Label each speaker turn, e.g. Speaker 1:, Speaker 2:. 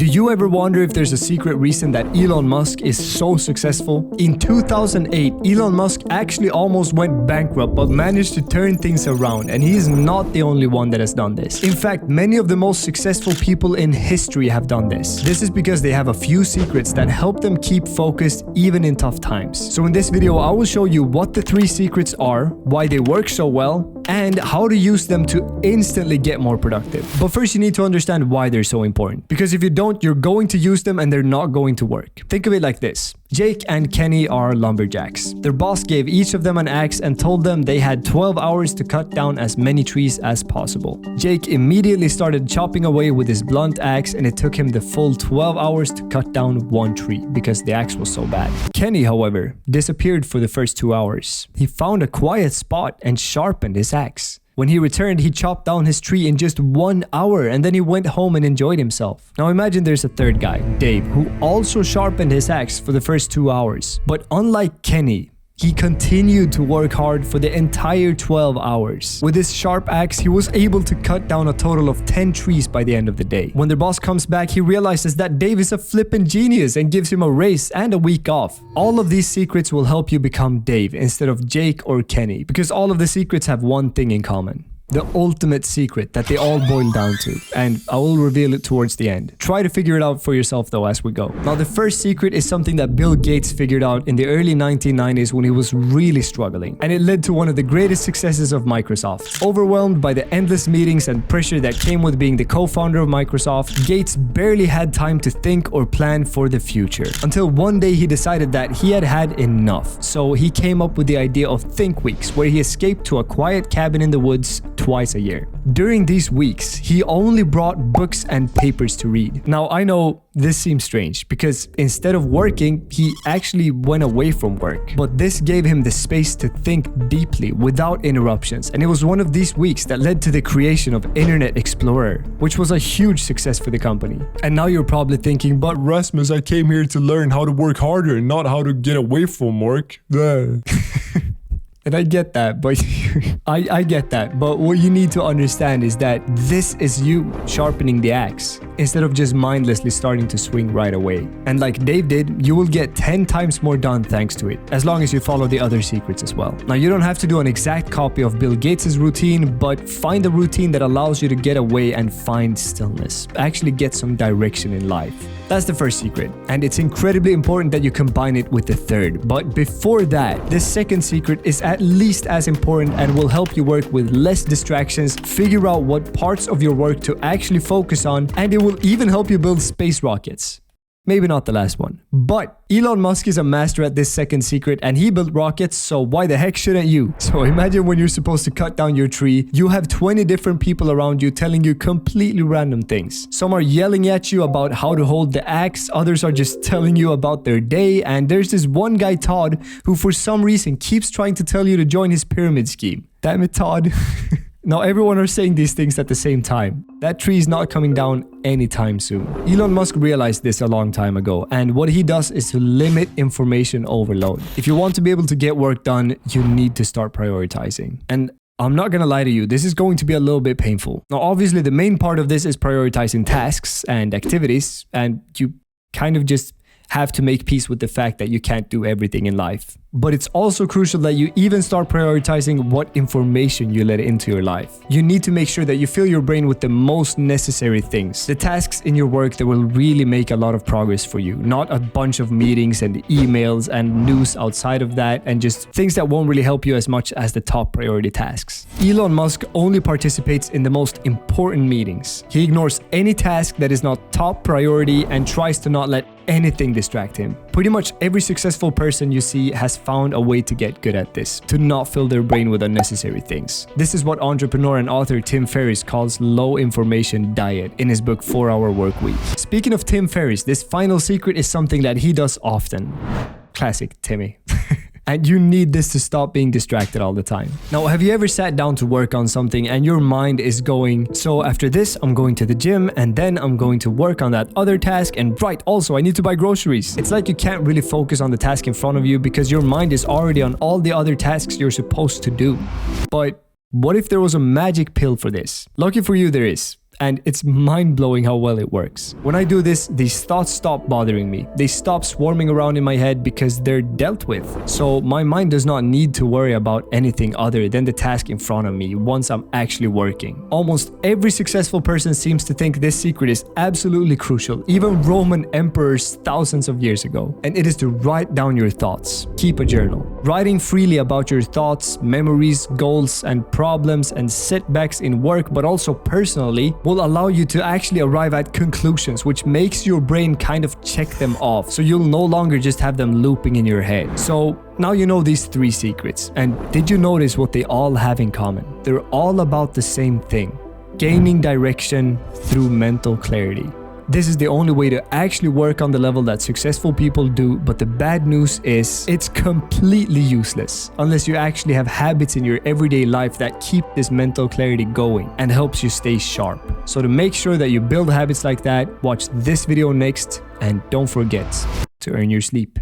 Speaker 1: Do you ever wonder if there's a secret reason that Elon Musk is so successful? In 2008, Elon Musk actually almost went bankrupt but managed to turn things around, and he is not the only one that has done this. In fact, many of the most successful people in history have done this. This is because they have a few secrets that help them keep focused even in tough times. So in this video, I will show you what the 3 secrets are, why they work so well, and how to use them to instantly get more productive. But first, you need to understand why they're so important. Because if you don't, you're going to use them and they're not going to work. Think of it like this. Jake and Kenny are lumberjacks. Their boss gave each of them an axe and told them they had 12 hours to cut down as many trees as possible. Jake immediately started chopping away with his blunt axe, and it took him the full 12 hours to cut down 1 tree because the axe was so bad. Kenny, however, disappeared for the first 2 hours. He found a quiet spot and sharpened his axe. When he returned, he chopped down his tree in just 1 hour, and then he went home and enjoyed himself. Now imagine there's a third guy, Dave, who also sharpened his axe for the first 2 hours. But unlike Kenny, he continued to work hard for the entire 12 hours. With his sharp axe, he was able to cut down a total of 10 trees by the end of the day. When their boss comes back, he realizes that Dave is a flippin' genius and gives him a raise and a week off. All of these secrets will help you become Dave instead of Jake or Kenny, because all of the secrets have one thing in common. The ultimate secret that they all boil down to, and I will reveal it towards the end. Try to figure it out for yourself though as we go. Now the first secret is something that Bill Gates figured out in the early 1990s when he was really struggling, and it led to one of the greatest successes of Microsoft. Overwhelmed by the endless meetings and pressure that came with being the co-founder of Microsoft, Gates barely had time to think or plan for the future. Until one day he decided that he had had enough. So he came up with the idea of Think Weeks, where he escaped to a quiet cabin in the woods twice a year. During these weeks, he only brought books and papers to read. Now, I know this seems strange because instead of working, he actually went away from work. But this gave him the space to think deeply without interruptions. And it was one of these weeks that led to the creation of Internet Explorer, which was a huge success for the company. And now you're probably thinking, but Rasmus, I came here to learn how to work harder and not how to get away from work. And I get that, but I get that. But what you need to understand is that this is you sharpening the axe instead of just mindlessly starting to swing right away. And like Dave did, you will get 10 times more done thanks to it, as long as you follow the other secrets as well. Now, you don't have to do an exact copy of Bill Gates' routine, but find a routine that allows you to get away and find stillness. Actually get some direction in life. That's the first secret, and it's incredibly important that you combine it with the third. But before that, the second secret is at least as important and will help you work with less distractions, figure out what parts of your work to actually focus on, and it will even help you build space rockets. Maybe not the last one. But Elon Musk is a master at this second secret, and he built rockets, so why the heck shouldn't you? So imagine when you're supposed to cut down your tree, you have 20 different people around you telling you completely random things. Some are yelling at you about how to hold the axe, others are just telling you about their day, and there's this one guy, Todd, who for some reason keeps trying to tell you to join his pyramid scheme. Damn it, Todd. Now everyone are saying these things at the same time. That tree is not coming down anytime soon. Elon Musk realized this a long time ago, and what he does is to limit information overload. If you want to be able to get work done, you need to start prioritizing. And I'm not gonna lie to you, this is going to be a little bit painful. Now obviously the main part of this is prioritizing tasks and activities, and you kind of just have to make peace with the fact that you can't do everything in life. But it's also crucial that you even start prioritizing what information you let into your life. You need to make sure that you fill your brain with the most necessary things. The tasks in your work that will really make a lot of progress for you, not a bunch of meetings and emails and news outside of that, and just things that won't really help you as much as the top priority tasks. Elon Musk only participates in the most important meetings. He ignores any task that is not top priority and tries to not let anything distract him. Pretty much every successful person you see has found a way to get good at this, to not fill their brain with unnecessary things. This is what entrepreneur and author Tim Ferriss calls low information diet in his book 4-Hour Workweek. Speaking of Tim Ferriss, this final secret is something that he does often. Classic Timmy. And you need this to stop being distracted all the time. Now, have you ever sat down to work on something and your mind is going, so after this, I'm going to the gym and then I'm going to work on that other task, and right, also I need to buy groceries. It's like you can't really focus on the task in front of you because your mind is already on all the other tasks you're supposed to do. But what if there was a magic pill for this? Lucky for you, there is. and it's mind-blowing how well it works. When I do this, these thoughts stop bothering me. They stop swarming around in my head because they're dealt with. So my mind does not need to worry about anything other than the task in front of me once I'm actually working. Almost every successful person seems to think this secret is absolutely crucial, even Roman emperors thousands of years ago. And it is to write down your thoughts. Keep a journal. Writing freely about your thoughts, memories, goals, and problems and setbacks in work, but also personally, will allow you to actually arrive at conclusions, which makes your brain kind of check them off. So you'll no longer just have them looping in your head. So now you know these 3 secrets. And did you notice what they all have in common? They're all about the same thing: gaining direction through mental clarity. This is the only way to actually work on the level that successful people do, but the bad news is it's completely useless unless you actually have habits in your everyday life that keep this mental clarity going and helps you stay sharp. So to make sure that you build habits like that, watch this video next and don't forget to earn your sleep.